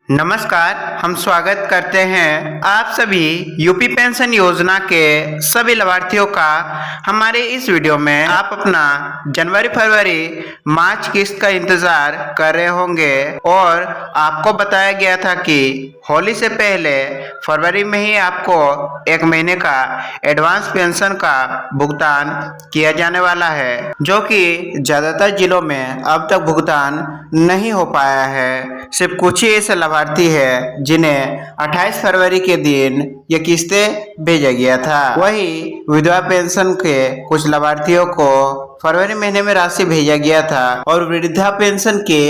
नमस्कार। हम स्वागत करते हैं आप सभी यूपी पेंशन योजना के सभी लाभार्थियों का हमारे इस वीडियो में। आप अपना जनवरी फरवरी मार्च किस्त का इंतजार कर रहे होंगे और आपको बताया गया था कि होली से पहले फरवरी में ही आपको 1 महीने का एडवांस पेंशन का भुगतान किया जाने वाला है, जो कि ज़्यादातर जिलों में अब तक भुगतान नहीं हो पाया है। सिर्फ कुछ ही ऐसे लाभार्थी है जिन्हें 28 फरवरी के दिन ये किस्तें भेजा गया था। वही विधवा पेंशन के कुछ लाभार्थियों को फरवरी महीने में राशि भेजा गया था और वृद्धा पेंशन के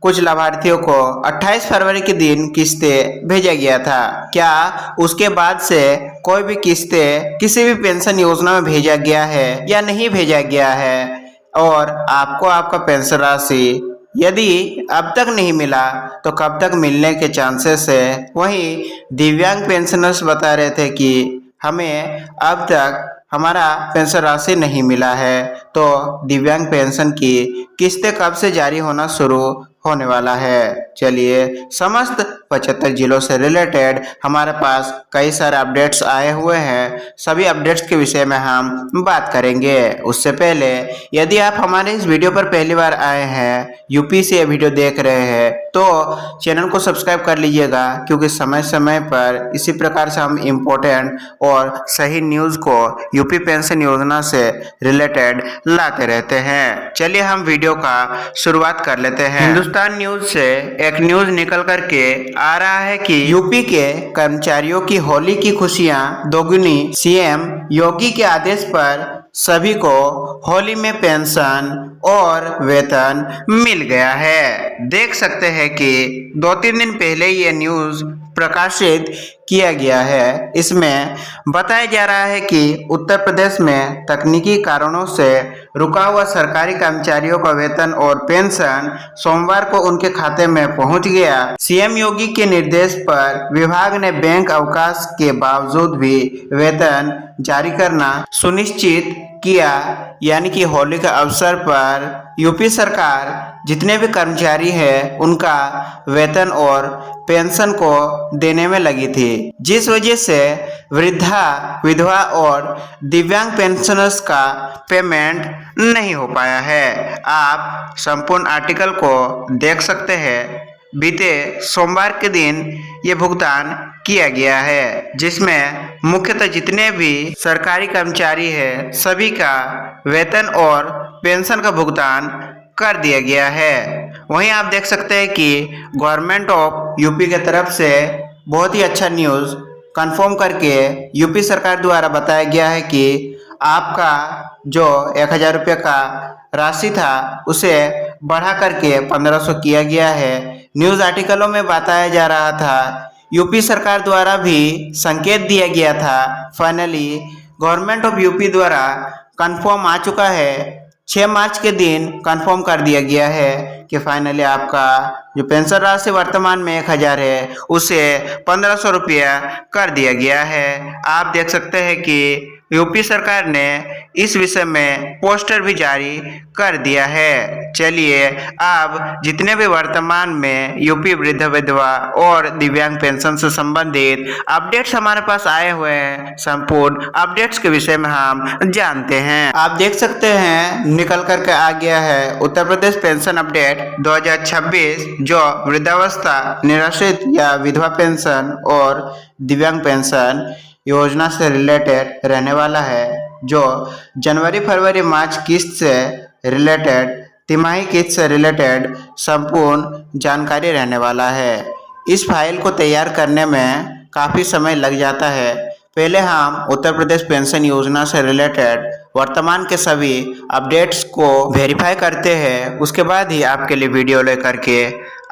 कुछ लाभार्थियों को 28 फरवरी के दिन किस्तें भेजा गया था। क्या उसके बाद से कोई भी किस्तें किसी भी पेंशन योजना में भेजा गया है या नहीं भेजा गया है, और आपको आपका पेंशन राशि यदि अब तक नहीं मिला तो कब तक मिलने के चांसेस है। वहीं दिव्यांग पेंशनर्स बता रहे थे कि हमें अब तक हमारा पेंशन राशि नहीं मिला है, तो दिव्यांग पेंशन की किस्तें कब से जारी होना शुरू होने वाला है। चलिए, समस्त 75 जिलों से रिलेटेड हमारे पास कई सारे अपडेट्स आए हुए हैं। सभी अपडेट्स के विषय में हम बात करेंगे। उससे पहले यदि आप हमारे इस वीडियो पर पहली बार आए हैं, यूपी से ये वीडियो देख रहे हैं, तो चैनल को सब्सक्राइब कर लीजिएगा, क्योंकि समय समय पर इसी प्रकार से हम इम्पोर्टेंट और सही न्यूज़ को यूपी पेंशन योजना से रिलेटेड लाते रहते हैं। चलिए हम वीडियो का शुरुआत कर लेते हैं। हिंदुस्तान न्यूज से एक न्यूज निकल करके आ रहा है कि यूपी के कर्मचारियों की होली की खुशियां दोगुनी। सीएम योगी के आदेश पर सभी को होली में पेंशन और वेतन मिल गया है। देख सकते हैं कि 2-3 दिन पहले ये न्यूज प्रकाशित किया गया है। इसमें बताया जा रहा है कि उत्तर प्रदेश में तकनीकी कारणों से रुका हुआ सरकारी कर्मचारियों का वेतन और पेंशन सोमवार को उनके खाते में पहुंच गया। सीएम योगी के निर्देश पर विभाग ने बैंक अवकाश के बावजूद भी वेतन जारी करना सुनिश्चित किया, यानी कि होली के अवसर पर यूपी सरकार जितने भी कर्मचारी हैं उनका वेतन और पेंशन को देने में लगी थी, जिस वजह से वृद्धा, विधवा और दिव्यांग पेंशनर्स का पेमेंट नहीं हो पाया है। आप संपूर्ण आर्टिकल को देख सकते हैं। बीते सोमवार के दिन ये भुगतान किया गया है, जिसमें मुख्यतः जितने भी सरकारी कर्मचारी हैं सभी का वेतन और पेंशन का भुगतान कर दिया गया है। वहीं आप देख सकते हैं कि गवर्नमेंट ऑफ यूपी के तरफ से बहुत ही अच्छा न्यूज़ कंफर्म करके यूपी सरकार द्वारा बताया गया है कि आपका जो 1000 रुपये का राशि था उसे बढ़ा करके 1500 किया गया है। न्यूज़ आर्टिकलों में बताया जा रहा था, यूपी सरकार द्वारा भी संकेत दिया गया था। फाइनली गवर्नमेंट ऑफ यूपी द्वारा कंफर्म आ चुका है। 6 मार्च के दिन कंफर्म कर दिया गया है कि फाइनली आपका जो पेंशन राशि वर्तमान में 1000 है उसे 1500 रुपया कर दिया गया है। आप देख सकते हैं कि यूपी सरकार ने इस विषय में पोस्टर भी जारी कर दिया है। चलिए, अब जितने भी वर्तमान में यूपी वृद्ध, विधवा और दिव्यांग पेंशन से संबंधित अपडेट्स हमारे पास आए हुए हैं, संपूर्ण अपडेट्स के विषय में हम जानते हैं। आप देख सकते हैं निकल करके आ गया है उत्तर प्रदेश पेंशन अपडेट 2026, जो वृद्धावस्था, निराश्रित या विधवा पेंशन और दिव्यांग पेंशन योजना से रिलेटेड रहने वाला है, जो जनवरी फरवरी मार्च किस्त से रिलेटेड, तिमाही किस्त से रिलेटेड संपूर्ण जानकारी रहने वाला है। इस फाइल को तैयार करने में काफ़ी समय लग जाता है। पहले हम उत्तर प्रदेश पेंशन योजना से रिलेटेड वर्तमान के सभी अपडेट्स को वेरीफाई करते हैं, उसके बाद ही आपके लिए वीडियो लेकर के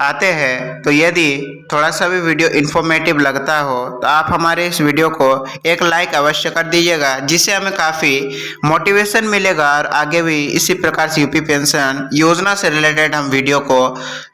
आते हैं। तो यदि थोड़ा सा भी वीडियो इन्फॉर्मेटिव लगता हो तो आप हमारे इस वीडियो को एक लाइक अवश्य कर दीजिएगा, जिससे हमें काफ़ी मोटिवेशन मिलेगा और आगे भी इसी प्रकार से यूपी पेंशन योजना से रिलेटेड हम वीडियो को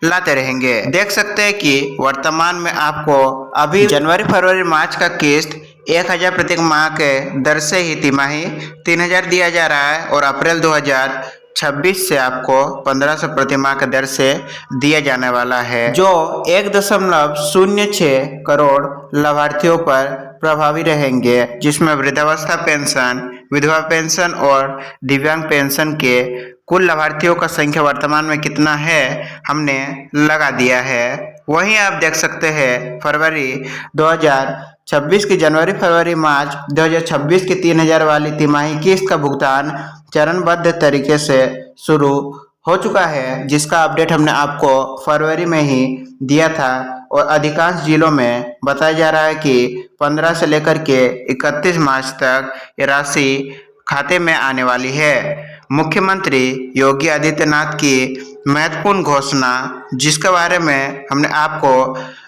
लाते रहेंगे। देख सकते हैं कि वर्तमान में आपको अभी जनवरी फरवरी मार्च का किस्त 1000 प्रत्येक माह के दर से ही तिमाही 3000 दिया जा रहा है और अप्रैल 2026 2026 से आपको 1500 प्रतिमाह के दर से दिया जाने वाला है, जो 1.06 करोड़ लाभार्थियों पर प्रभावी रहेंगे, जिसमें वृद्धावस्था पेंशन, विधवा पेंशन और दिव्यांग पेंशन के कुल लाभार्थियों का संख्या वर्तमान में कितना है हमने लगा दिया है। वहीं आप देख सकते हैं फरवरी 2026 की जनवरी फरवरी मार्च 2026 की 3000 वाली तिमाही किस्त का भुगतान चरणबद्ध तरीके से शुरू हो चुका है, जिसका अपडेट हमने आपको फरवरी में ही दिया था और अधिकांश जिलों में बताया जा रहा है कि 15 से लेकर के 31 मार्च तक ये राशि खाते में आने वाली है। मुख्यमंत्री योगी आदित्यनाथ की महत्वपूर्ण घोषणा, जिसके बारे में हमने आपको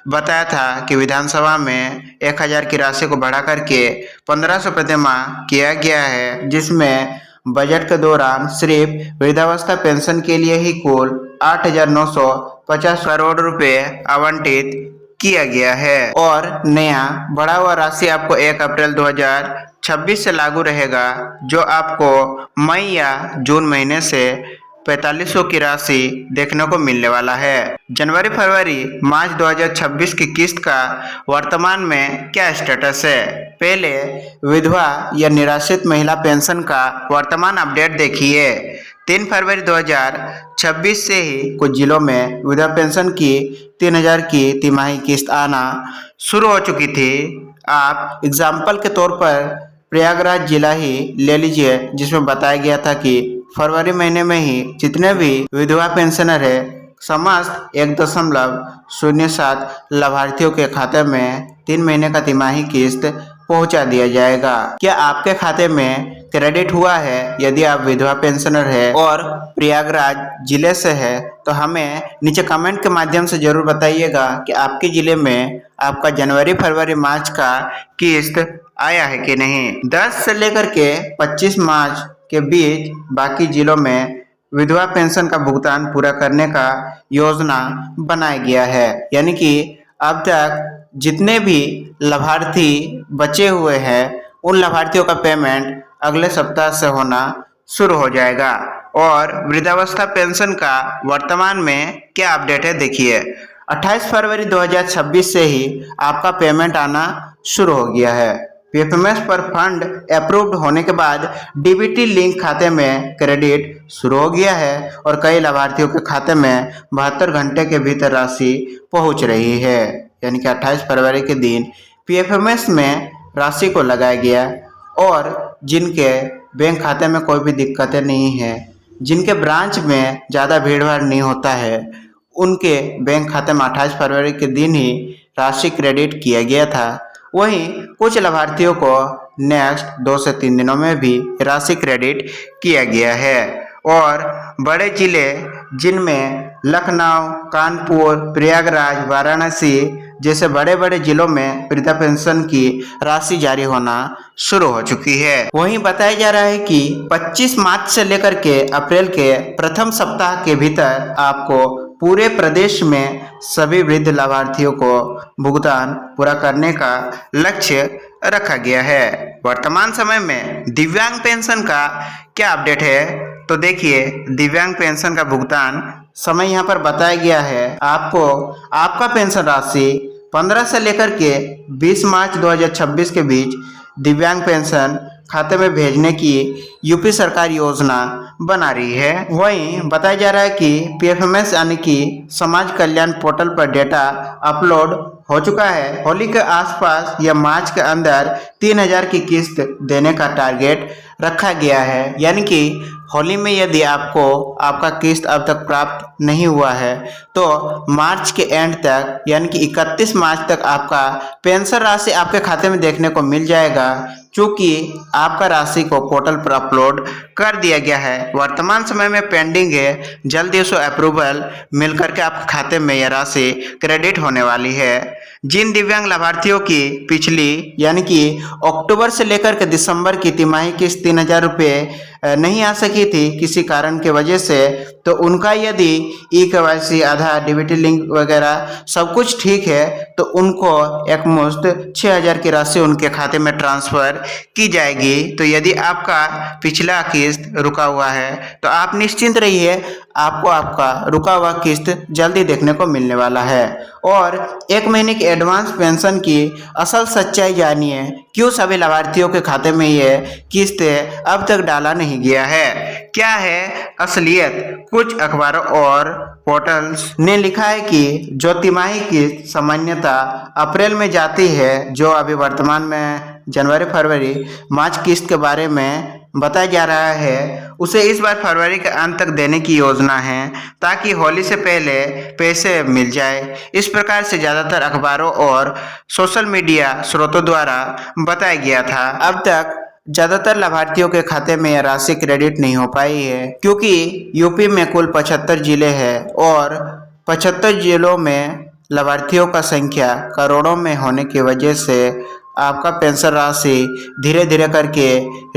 बताया था कि विधानसभा में 1000 की राशि को बढ़ा करके 1500 प्रतिमाह किया गया है, जिसमें बजट के दौरान सिर्फ वृद्धावस्था पेंशन के लिए ही कुल 8,950 करोड़ रुपए आवंटित किया गया है और नया बढ़ा हुआ राशि आपको 1 अप्रैल 2026 से लागू रहेगा, जो आपको मई या जून महीने से 4500 की राशि देखने को मिलने वाला है। जनवरी फरवरी मार्च 2026 की किस्त का वर्तमान में क्या स्टेटस है? पहले विधवा या निराश्रित महिला पेंशन का वर्तमान अपडेट देखिए। 3 फरवरी 2026 से ही कुछ जिलों में विधवा पेंशन की 3000 की तिमाही किस्त आना शुरू हो चुकी थी। आप एग्जाम्पल के तौर पर प्रयागराज जिला ही ले लीजिए, जिसमें बताया गया था कि फरवरी महीने में ही जितने भी विधवा पेंशनर है समस्त 1.07 लाभार्थियों के खाते में 3 महीने का तिमाही किस्त पहुंचा दिया जाएगा। क्या आपके खाते में क्रेडिट हुआ है? यदि आप विधवा पेंशनर है और प्रयागराज जिले से है तो हमें नीचे कमेंट के माध्यम से जरूर बताइएगा कि आपके जिले में आपका जनवरी फरवरी मार्च का किस्त आया है कि नहीं। 10 से लेकर के 25 मार्च के बीच बाकी जिलों में विधवा पेंशन का भुगतान पूरा करने का योजना बनाया गया है, यानी कि अब तक जितने भी लाभार्थी बचे हुए हैं उन लाभार्थियों का पेमेंट अगले सप्ताह से होना शुरू हो जाएगा। और वृद्धावस्था पेंशन का वर्तमान में क्या अपडेट है देखिए। 28 फरवरी 2026 से ही आपका पेमेंट आना शुरू हो गया है। पीएफएमएस पर फंड अप्रूव्ड होने के बाद डीबीटी लिंक खाते में क्रेडिट शुरू हो गया है और कई लाभार्थियों के खाते में 72 घंटे के भीतर राशि पहुंच रही है, यानी कि 28 फरवरी के दिन पीएफएमएस में राशि को लगाया गया और जिनके बैंक खाते में कोई भी दिक्कतें नहीं है, जिनके ब्रांच में ज़्यादा भीड़ भाड़ नहीं होता है, उनके बैंक खाते में 28 फरवरी के दिन ही राशि क्रेडिट किया गया था। वहीं कुछ लाभार्थियों को नेक्स्ट 2 से 3 दिनों में भी राशि क्रेडिट किया गया है और बड़े जिले जिनमें लखनऊ, कानपुर, प्रयागराज, वाराणसी जैसे बड़े बड़े जिलों में वृद्धा पेंशन की राशि जारी होना शुरू हो चुकी है। वहीं बताया जा रहा है कि 25 मार्च से लेकर के अप्रैल के प्रथम सप्ताह के भीतर आपको पूरे प्रदेश में सभी वृद्ध लाभार्थियों को भुगतान पूरा करने का लक्ष्य रखा गया है। वर्तमान समय में दिव्यांग पेंशन का क्या अपडेट है तो देखिए, दिव्यांग पेंशन का भुगतान समय यहाँ पर बताया गया है। आपको आपका पेंशन राशि 15 से लेकर के 20 मार्च 2026 के बीच दिव्यांग पेंशन खाते में भेजने की यूपी सरकार योजना बना रही है। वहीं बताया जा रहा है कि पीएफएमएस यानी कि समाज कल्याण पोर्टल पर डेटा अपलोड हो चुका है। होली के आसपास या मार्च के अंदर 3000 की किस्त देने का टारगेट रखा गया है, यानी कि होली में यदि आपको आपका किस्त अब तक प्राप्त नहीं हुआ है तो मार्च के एंड तक यानी कि 31 मार्च तक आपका पेंशन राशि आपके खाते में देखने को मिल जाएगा, चूँकि आपका राशि को पोर्टल पर अपलोड कर दिया गया है। वर्तमान समय में पेंडिंग है, जल्दी उसको अप्रूवल मिल करके आपके खाते में यह राशि क्रेडिट होने वाली है। जिन दिव्यांग लाभार्थियों की पिछली यानी कि अक्टूबर से लेकर के दिसंबर की तिमाही किस्त 3000 रुपये नहीं आ सकी थी किसी कारण के वजह से, तो उनका यदि ई-केवाईसी, आधार, डीबीटी लिंक वगैरह सब कुछ ठीक है तो उनको एकमुश्त 6,000 की राशि उनके खाते में ट्रांसफ़र की जाएगी। तो यदि आपका पिछला किस्त रुका हुआ है तो आप निश्चिंत रहिए, आपको आपका रुका हुआ किस्त जल्दी देखने को मिलने वाला है। और 1 महीने की एडवांस पेंशन की असल सच्चाई जानिए, क्यों सभी लाभार्थियों के खाते में ये किस्त अब तक डाला नहीं गया है, क्या है असलियत। कुछ अखबारों और पोर्टल्स ने लिखा है कि जो तिमाही किस्त सामान्यतः अप्रैल में जाती है, जो अभी वर्तमान में जनवरी फरवरी मार्च किस्त के बारे में बताया जा रहा है, उसे इस बार फरवरी के अंत तक देने की योजना है ताकि होली से पहले पैसे मिल जाए। इस प्रकार से ज़्यादातर अखबारों और सोशल मीडिया स्रोतों द्वारा बताया गया था। अब तक ज़्यादातर लाभार्थियों के खाते में यह राशि क्रेडिट नहीं हो पाई है, क्योंकि यूपी में कुल 75 जिले हैं और 75 जिलों में लाभार्थियों का संख्या करोड़ों में होने की वजह से आपका पेंशन राशि धीरे धीरे करके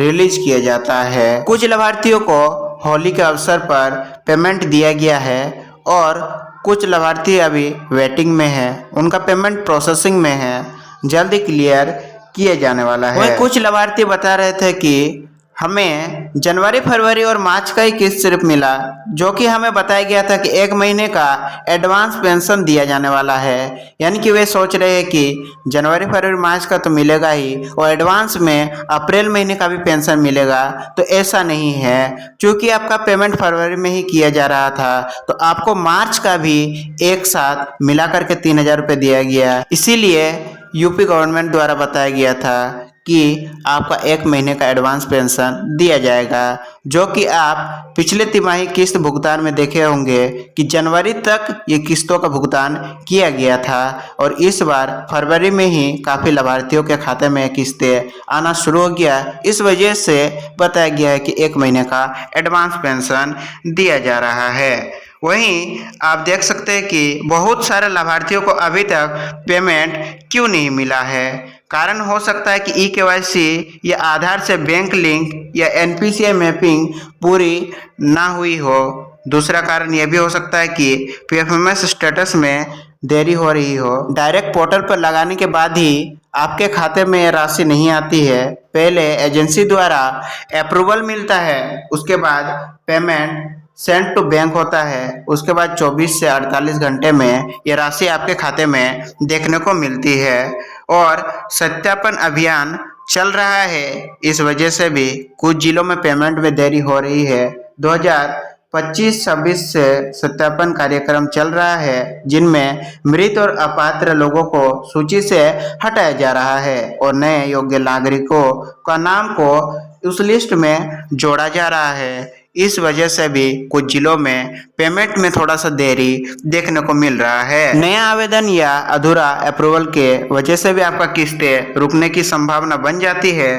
रिलीज किया जाता है। कुछ लाभार्थियों को होली के अवसर पर पेमेंट दिया गया है और कुछ लाभार्थी अभी वेटिंग में है, उनका पेमेंट प्रोसेसिंग में है, जल्दी क्लियर किए जाने वाला है। वहीं कुछ लाभार्थी बता रहे थे कि हमें जनवरी फरवरी और मार्च का ही किस्त सिर्फ मिला, जो कि हमें बताया गया था कि 1 महीने का एडवांस पेंशन दिया जाने वाला है। यानी कि वे सोच रहे हैं कि जनवरी फरवरी मार्च का तो मिलेगा ही और एडवांस में अप्रैल महीने का भी पेंशन मिलेगा, तो ऐसा नहीं है। क्योंकि आपका पेमेंट फरवरी में ही किया जा रहा था तो आपको मार्च का भी एक साथ मिला करके 3,000 रुपये दिया गया। इसीलिए यूपी गवर्नमेंट द्वारा बताया गया था कि आपका 1 महीने का एडवांस पेंशन दिया जाएगा, जो कि आप पिछले तिमाही किस्त भुगतान में देखे होंगे कि जनवरी तक ये किस्तों का भुगतान किया गया था और इस बार फरवरी में ही काफ़ी लाभार्थियों के खाते में किस्तें आना शुरू हो गया। इस वजह से बताया गया है कि 1 महीने का एडवांस पेंशन दिया जा रहा है। वहीं आप देख सकते हैं कि बहुत सारे लाभार्थियों को अभी तक पेमेंट क्यों नहीं मिला है। कारण हो सकता है कि ई-केवाईसी या आधार से बैंक लिंक या एनपीसीआई मैपिंग पूरी ना हुई हो। दूसरा कारण यह भी हो सकता है कि पीएफएमएस स्टेटस में देरी हो रही हो। डायरेक्ट पोर्टल पर लगाने के बाद ही आपके खाते में राशि नहीं आती है, पहले एजेंसी द्वारा अप्रूवल मिलता है, उसके बाद पेमेंट सेंड टू बैंक होता है, उसके बाद 24 से 48 घंटे में ये राशि आपके खाते में देखने को मिलती है। और सत्यापन अभियान चल रहा है, इस वजह से भी कुछ जिलों में पेमेंट में देरी हो रही है। 2025-26 से सत्यापन कार्यक्रम चल रहा है, जिनमें मृत और अपात्र लोगों को सूची से हटाया जा रहा है और नए योग्य नागरिकों का नाम को उस लिस्ट में जोड़ा जा रहा है। इस वजह से भी कुछ जिलों में पेमेंट में थोड़ा सा देरी देखने को मिल रहा है। नया आवेदन या अधूरा अप्रूवल के वजह से भी आपका किस्तें रुकने की संभावना बन जाती है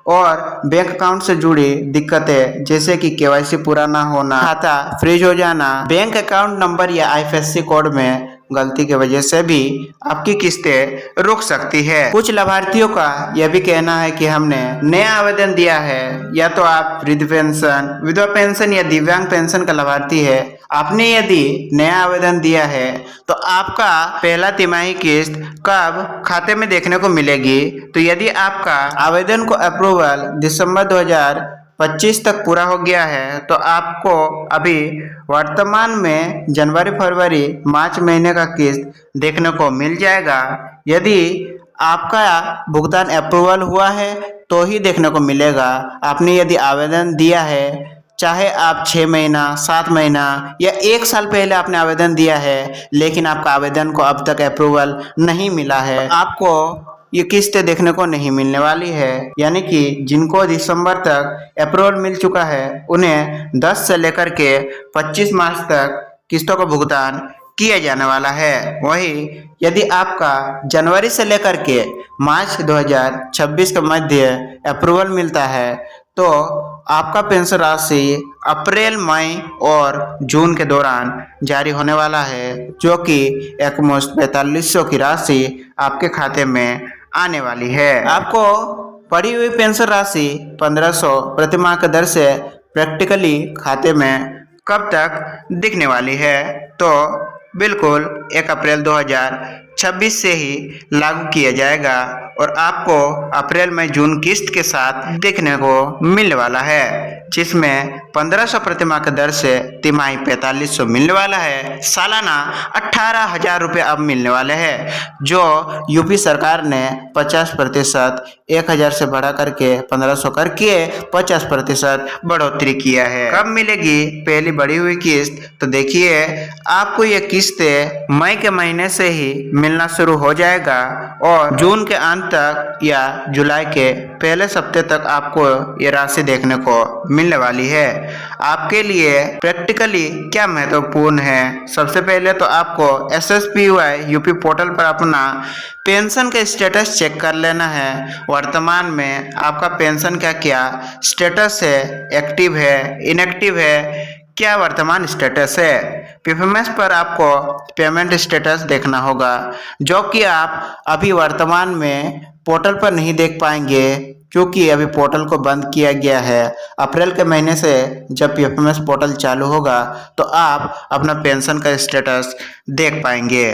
और बैंक अकाउंट से जुड़ी दिक्कतें जैसे कि केवाईसी पूरा ना होना, खाता फ्रीज हो जाना, बैंक अकाउंट नंबर या आईएफएससी कोड में गलती की वजह से भी आपकी किस्तें रुक सकती है। कुछ लाभार्थियों का यह भी कहना है कि हमने नया आवेदन दिया है, या तो आप वृद्ध पेंशन, विधवा पेंशन या दिव्यांग पेंशन का लाभार्थी है, आपने यदि नया आवेदन दिया है तो आपका पहला तिमाही किस्त कब खाते में देखने को मिलेगी। तो यदि आपका आवेदन को अप्रूवल दिसंबर 2025 तक पूरा हो गया है तो आपको अभी वर्तमान में जनवरी फरवरी मार्च महीने का किस्त देखने को मिल जाएगा। यदि आपका भुगतान अप्रूवल हुआ है तो ही देखने को मिलेगा। आपने यदि आवेदन दिया है, चाहे आप 6 महीना, 7 महीना या 1 साल पहले आपने आवेदन दिया है, लेकिन आपका आवेदन को अब तक अप्रूवल नहीं मिला है, आपको ये किस्तें देखने को नहीं मिलने वाली है। यानी कि जिनको दिसंबर तक अप्रूवल मिल चुका है उन्हें 10 से लेकर के 25 मार्च तक किस्तों का भुगतान किया जाने वाला है। वहीं यदि आपका जनवरी से लेकर के मार्च 2026 के मध्य अप्रूवल मिलता है तो आपका पेंशन राशि अप्रैल, मई और जून के दौरान जारी होने वाला है, जो कि एकमुश्त 4500 की राशि आपके खाते में आने वाली है। आपको पड़ी हुई पेंशन राशि 1500 प्रतिमाह की दर से प्रैक्टिकली खाते में कब तक दिखने वाली है, तो बिल्कुल 1 अप्रैल 26 से ही लागू किया जाएगा और आपको अप्रैल मई जून किस्त के साथ देखने को मिलने वाला है, जिसमें 1500 प्रतिमाह की दर से तिमाही 4500 मिलने वाला है। सालाना 18,000 रुपये अब मिलने वाले हैं, जो यूपी सरकार ने 50% 1000 से बढ़ा करके 1500 करके 50% बढ़ोतरी किया है। कब मिलेगी पहली बढ़ी हुई किस्त? तो देखिए, आपको ये किस्तें मई के महीने से ही मिलना शुरू हो जाएगा और जून के अंत तक या जुलाई के पहले सप्ताह तक आपको ये राशि देखने को मिलने वाली है। आपके लिए प्रैक्टिकली क्या महत्वपूर्ण है? सबसे पहले तो आपको SSPY यूपी पोर्टल पर अपना पेंशन का स्टेटस चेक कर लेना है। वर्तमान में आपका पेंशन का क्या स्टेटस है, एक्टिव है, इनएक्टिव है, क्या वर्तमान स्टेटस है। परफॉर्मेंस पर आपको पेमेंट स्टेटस देखना होगा, जो कि आप अभी वर्तमान में पोर्टल पर नहीं देख पाएंगे, क्योंकि अभी पोर्टल को बंद किया गया है। अप्रैल के महीने से जब पीएफएमएस पोर्टल चालू होगा तो आप अपना पेंशन का स्टेटस देख पाएंगे।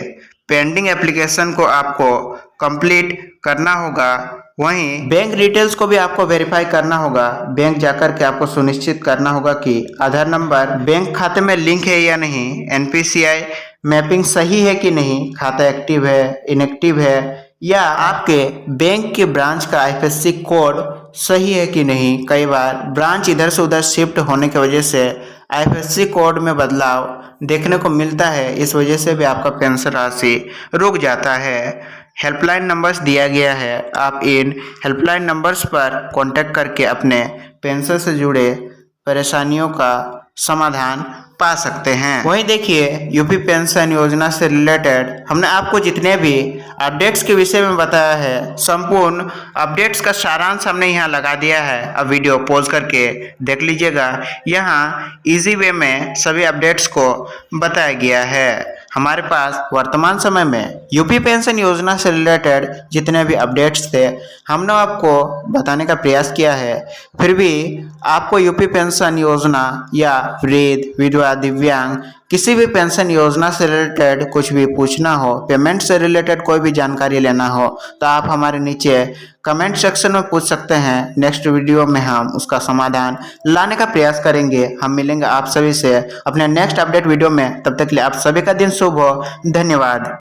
पेंडिंग एप्लीकेशन को आपको कंप्लीट करना होगा। वहीं बैंक डिटेल्स को भी आपको वेरीफाई करना होगा। बैंक जाकर के आपको सुनिश्चित करना होगा कि आधार नंबर बैंक खाते में लिंक है या नहीं, NPCI मैपिंग सही है कि नहीं, खाता एक्टिव है, इनएक्टिव है, या आपके बैंक के ब्रांच का IFSC कोड सही है कि नहीं। कई बार ब्रांच इधर से उधर शिफ्ट होने की वजह से IFSC कोड में बदलाव देखने को मिलता है, इस वजह से भी आपका पेंशन राशि रुक जाता है। हेल्पलाइन नंबर्स दिया गया है, आप इन हेल्पलाइन नंबर्स पर कांटेक्ट करके अपने पेंशन से जुड़े परेशानियों का समाधान पा सकते हैं। वहीं देखिए, यूपी पेंशन योजना से रिलेटेड हमने आपको जितने भी अपडेट्स के विषय में बताया है, संपूर्ण अपडेट्स का सारांश हमने यहाँ लगा दिया है। अब वीडियो पॉज करके देख लीजिएगा, यहाँ इजी वे में सभी अपडेट्स को बताया गया है। हमारे पास वर्तमान समय में यूपी पेंशन योजना से रिलेटेड जितने भी अपडेट्स थे हमने आपको बताने का प्रयास किया है। फिर भी आपको यूपी पेंशन योजना या वृद्ध, विधवा, दिव्यांग किसी भी पेंशन योजना से रिलेटेड कुछ भी पूछना हो, पेमेंट से रिलेटेड कोई भी जानकारी लेना हो, तो आप हमारे नीचे कमेंट सेक्शन में पूछ सकते हैं। नेक्स्ट वीडियो में हम उसका समाधान लाने का प्रयास करेंगे। हम मिलेंगे आप सभी से अपने नेक्स्ट अपडेट वीडियो में। तब तक के लिए आप सभी का दिन शुभ हो। धन्यवाद।